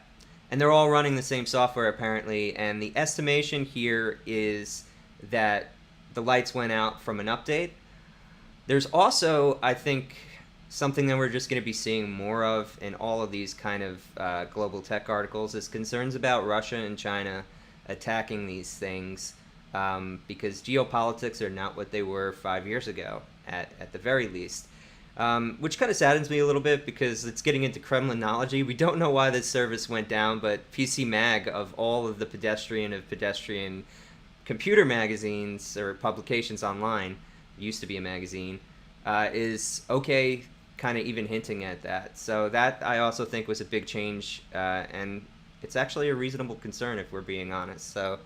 S2: and they're all running the same software apparently. And the estimation here is that the lights went out from an update. There's also, I think, something that we're just going to be seeing more of in all of these kind of global tech articles is concerns about Russia and China attacking these things, because geopolitics are not what they were 5 years ago, at the very least. Which kind of saddens me a little bit because it's getting into Kremlinology. We don't know why this service went down, but PC Mag, of all of the pedestrian computer magazines or publications online, used to be a magazine, is okay, kind of even hinting at that. So that I also think was a big change, and it's actually a reasonable concern if we're being honest. So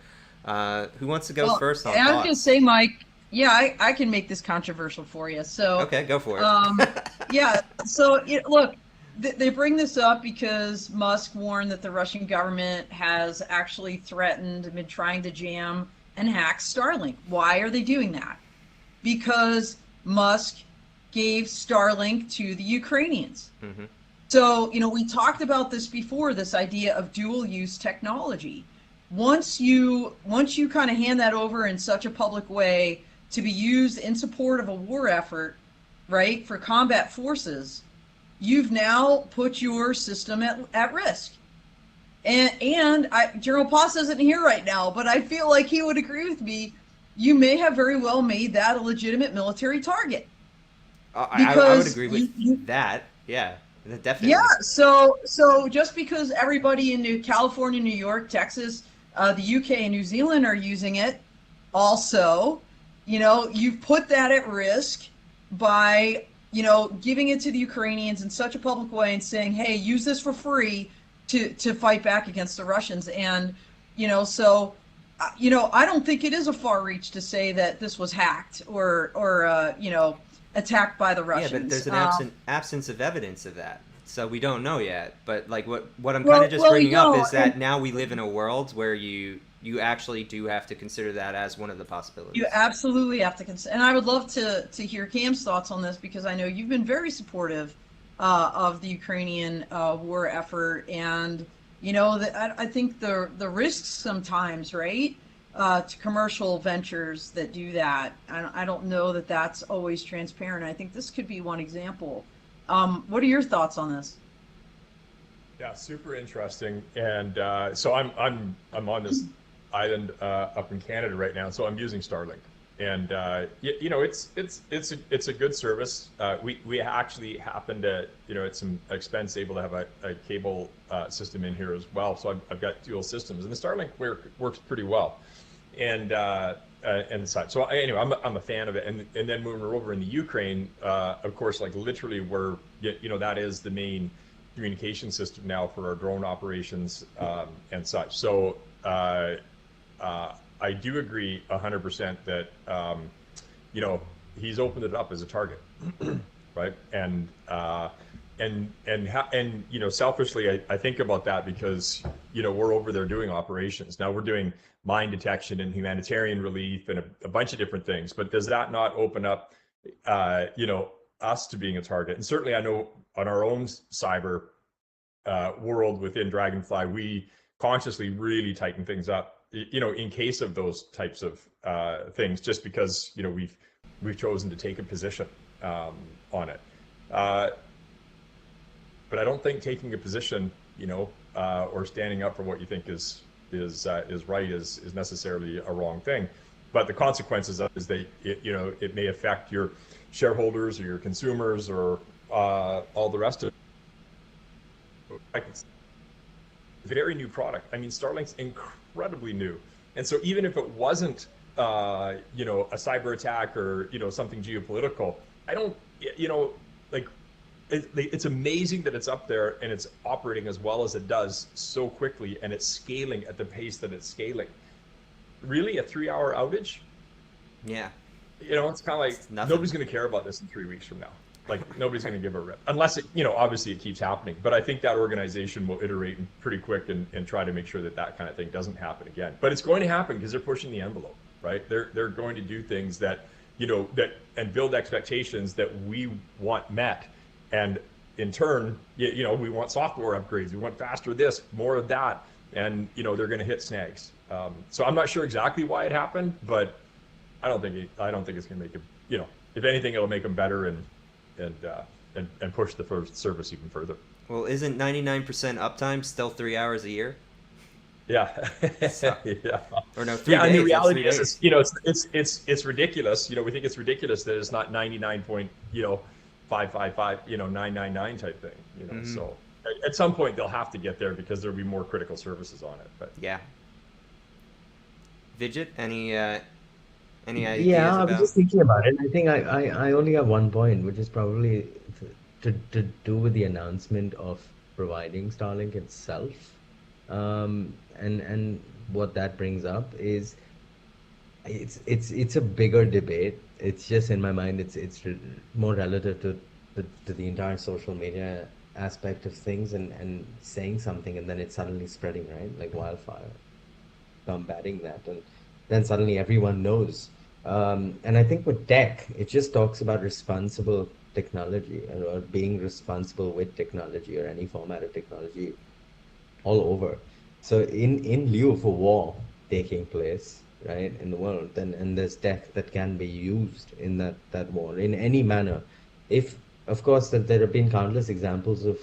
S2: who wants to go first on
S1: and
S2: thoughts?
S1: I was going to say, Mike, yeah, I can make this controversial for you. So
S2: okay, go for it.
S1: Yeah, so look, they bring this up because Musk warned that the Russian government has actually threatened and been trying to jam and hack Starlink. Why are they doing that? Because Musk gave Starlink to the Ukrainians.
S2: Mm-hmm.
S1: So, we talked about this before, this idea of dual use technology. Once you kind of hand that over in such a public way to be used in support of a war effort, right, for combat forces, you've now put your system at risk. And General Paz isn't here right now, but I feel like he would agree with me. You may have very well made that a legitimate military target.
S2: I would agree with that. Yeah, definitely.
S1: Yeah. So just because everybody in California, New York, Texas, the UK, and New Zealand are using it, also, you've put that at risk by giving it to the Ukrainians in such a public way and saying, hey, use this for free to fight back against the Russians. And so I don't think it is a far reach to say that this was hacked or attacked by the Russians.
S2: Yeah, but there's an absence of evidence of that, so we don't know yet. But like what I'm kind of just bringing up is that now we live in a world where you actually do have to consider that as one of the possibilities.
S1: You absolutely have to consider, and I would love to hear Cam's thoughts on this, because I know you've been very supportive of the Ukrainian war effort, and I think the risks sometimes, right, to commercial ventures that do that. I don't know that that's always transparent. I think this could be one example. What are your thoughts on this?
S3: Yeah, super interesting. And so I'm on this island up in Canada right now, so I'm using Starlink, and it's a good service. We actually happen to at some expense able to have a cable system in here as well, so I've got dual systems, and the Starlink works pretty well, and such. So anyway, I'm a fan of it, and then when we're over in the Ukraine, of course, like literally we're that is the main communication system now for our drone operations and such. So I do agree 100% that he's opened it up as a target, right? And selfishly, I think about that because we're over there doing operations now. We're doing mine detection and humanitarian relief and a bunch of different things. But does that not open up us to being a target? And certainly, I know on our own cyber world within Draganfly, we consciously really tighten things up, in case of those types of things, just because we've chosen to take a position on it. But I don't think taking a position, or standing up for what you think is right is necessarily a wrong thing. But the consequences of it is that it may affect your shareholders or your consumers or all the rest of it. It's a very new product. I mean, Starlink's incredibly new, and so even if it wasn't, a cyber attack or something geopolitical, I don't, it's amazing that it's up there and it's operating as well as it does so quickly, and it's scaling at the pace that it's scaling. Really, a 3-hour outage?
S2: Yeah.
S3: It's kind of like nobody's going to care about this in 3 weeks from now. Like nobody's going to give a rip unless it, obviously it keeps happening. But I think that organization will iterate pretty quick and try to make sure that kind of thing doesn't happen again. But it's going to happen because they're pushing the envelope, right? They're going to do things that, and build expectations that we want met. And in turn, you know, we want software upgrades, we want faster this, more of that, and you know, they're going to hit snags. So I'm not sure exactly why it happened, but I don't think it's going to make it. You know, if anything, it'll make them better and push the first service even further.
S2: Well, isn't 99% uptime still 3 hours a year?
S3: Yeah.
S2: So,
S3: yeah.
S2: Or no, 3
S3: Yeah,
S2: days.
S3: and the reality
S2: That's 3
S3: is,
S2: days.
S3: you know, it's ridiculous. You know, we think it's ridiculous that it's not 99 point, you know, 555, you know, 999 type thing. You know, so at some point they'll have to get there because there'll be more critical services on it. But
S2: Yeah. Vidyut, any ideas
S4: Yeah, I was
S2: about?
S4: just thinking about it. I think I only have one point, which is probably to do with the announcement of providing Starlink itself. And what that brings up is it's a bigger debate. It's just in my mind, more relative to the entire social media aspect of things and saying something and then it's suddenly spreading, right? Like wildfire, combating that, and then suddenly everyone knows. And I think with tech, it just talks about responsible technology or being responsible with technology or any format of technology all over. So in lieu of a war taking place, right, in the world, then and there's tech that can be used in that war in any manner. If of course that there have been countless examples of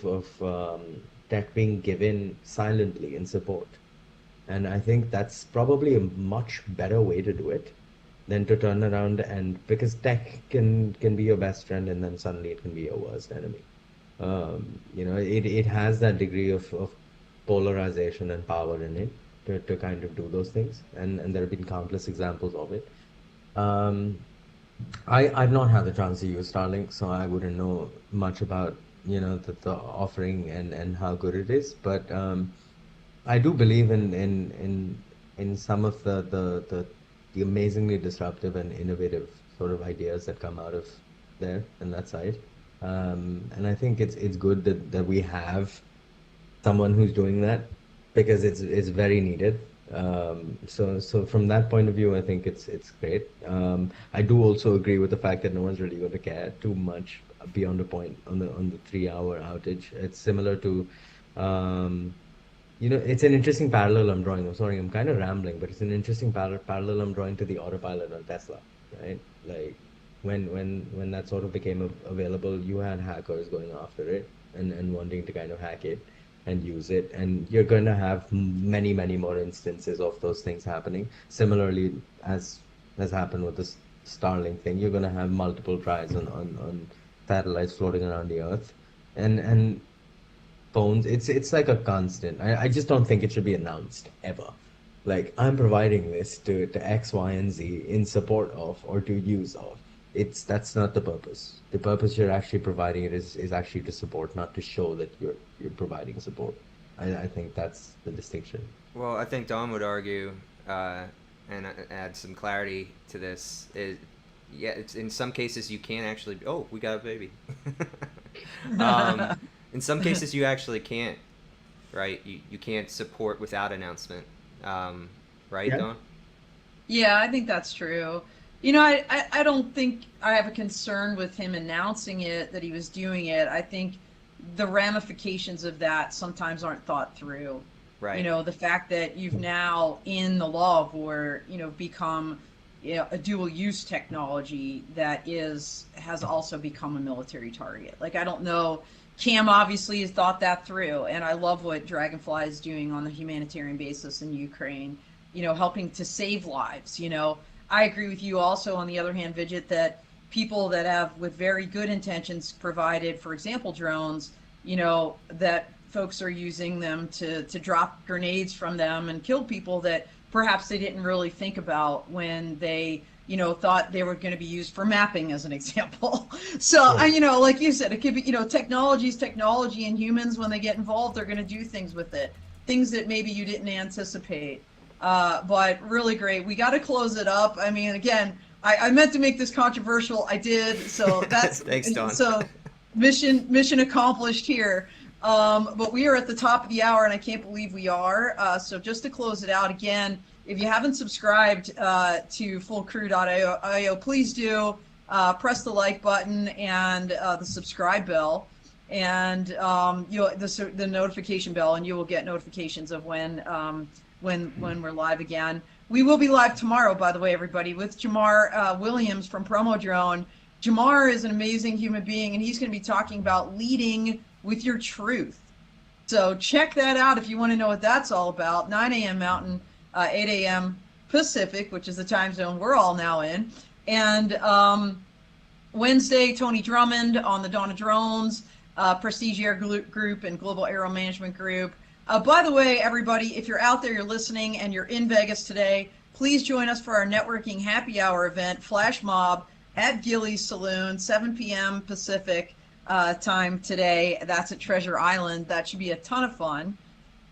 S4: tech being given silently in support, and I think that's probably a much better way to do it than to turn around and because tech can be your best friend and then suddenly it can be your worst enemy. You know, it has that degree of polarization and power in it to kind of do those things, and there have been countless examples of it. Um, I've not had the chance to use Starlink, so I wouldn't know much about, you know, the offering and how good it is. But I do believe in some of the amazingly disruptive and innovative sort of ideas that come out of there and that side. And I think it's good that we have someone who's doing that because it's very needed. So from that point of view, I think it's great. I do also agree with the fact that no one's really going to care too much beyond a point on the 3 hour outage. It's similar to, you know, it's an interesting parallel I'm drawing. I'm sorry, I'm kind of rambling, but it's an interesting parallel I'm drawing to the autopilot on Tesla, right? Like when that sort of became available, you had hackers going after it and wanting to kind of hack it and use it, and you're going to have many more instances of those things happening. Similarly, as has happened with this Starlink thing, you're going to have multiple tries on satellites floating around the Earth, and phones. It's like a constant. I just don't think it should be announced ever. Like I'm providing this to X, Y, and Z in support of or to use of. That's not the purpose. The purpose you're actually providing it is actually to support, not to show that you're providing support. I think that's the distinction.
S2: Well, I think Don would argue, and add some clarity to this. Yeah, it's in some cases you can't actually. Oh, we got a baby. In some cases you actually can't, right? You can't support without announcement, right,
S4: Yeah.
S2: Don?
S1: Yeah, I think that's true. You know, I don't think I have a concern with him announcing it, that he was doing it. I think the ramifications of that sometimes aren't thought through. You
S2: Right.
S1: know, the fact that you've now in the law of war, you know, become, you know, a dual use technology that has also become a military target. Like, I don't know. Cam obviously has thought that through, and I love what Draganfly is doing on the humanitarian basis in Ukraine, you know, helping to save lives, you know. I agree with you also, on the other hand, Vidget, that people that have, with very good intentions, provided, for example, drones, you know, that folks are using them to drop grenades from them and kill people that perhaps they didn't really think about when they, you know, thought they were going to be used for mapping, as an example. So,
S4: Sure.
S1: you know, like you said, it could be, you know, technology is technology, and humans, when they get involved, they're going to do things with it, things that maybe you didn't anticipate. But really great. We got to close it up. I mean, again, I meant to make this controversial. I did. So that's
S2: Thanks, Don.
S1: so mission accomplished here. But we are at the top of the hour, and I can't believe we are. So just to close it out again, if you haven't subscribed to fullcrew.io, please do. Press the like button and the subscribe bell. and you'll the notification bell, and you will get notifications of when we're live again. We will be live tomorrow, by the way, everybody, with Jamar Williams from Promo Drone. Jamar is an amazing human being, and he's going to be talking about leading with your truth. So check that out if you want to know what that's all about. 9 a.m. Mountain, 8 a.m. Pacific, which is the time zone we're all now in. And Wednesday, Tony Drummond on the Dawn of Drones, Prestige Air Group and Global Aero Management Group. By the way, everybody, if you're out there, you're listening, and you're in Vegas today, please join us for our networking happy hour event, Flash Mob, at Gilly's Saloon, 7 p.m. Pacific time today. That's at Treasure Island. That should be a ton of fun.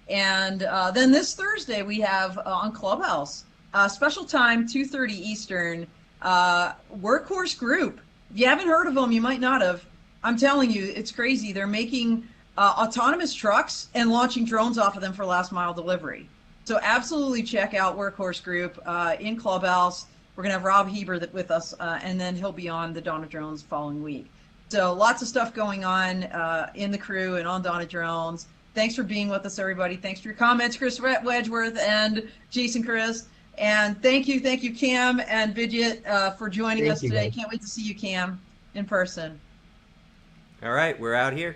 S1: And then this Thursday, we have on Clubhouse, special time, 2:30 Eastern, Workhorse Group. If you haven't heard of them, you might not have. I'm telling you, it's crazy. They're making autonomous trucks and launching drones off of them for last mile delivery. So absolutely check out Workhorse Group in Clubhouse. We're going to have Rob Heber with us, and then he'll be on the Dawn of Drones following week. So lots of stuff going on in the crew and on Dawn of Drones. Thanks for being with us, everybody. Thanks for your comments, Chris Wedgeworth and Jason Chris. And thank you, Cam and Vidyut, for joining us today. Can't wait to see you, Cam, in person.
S2: All right, we're out here.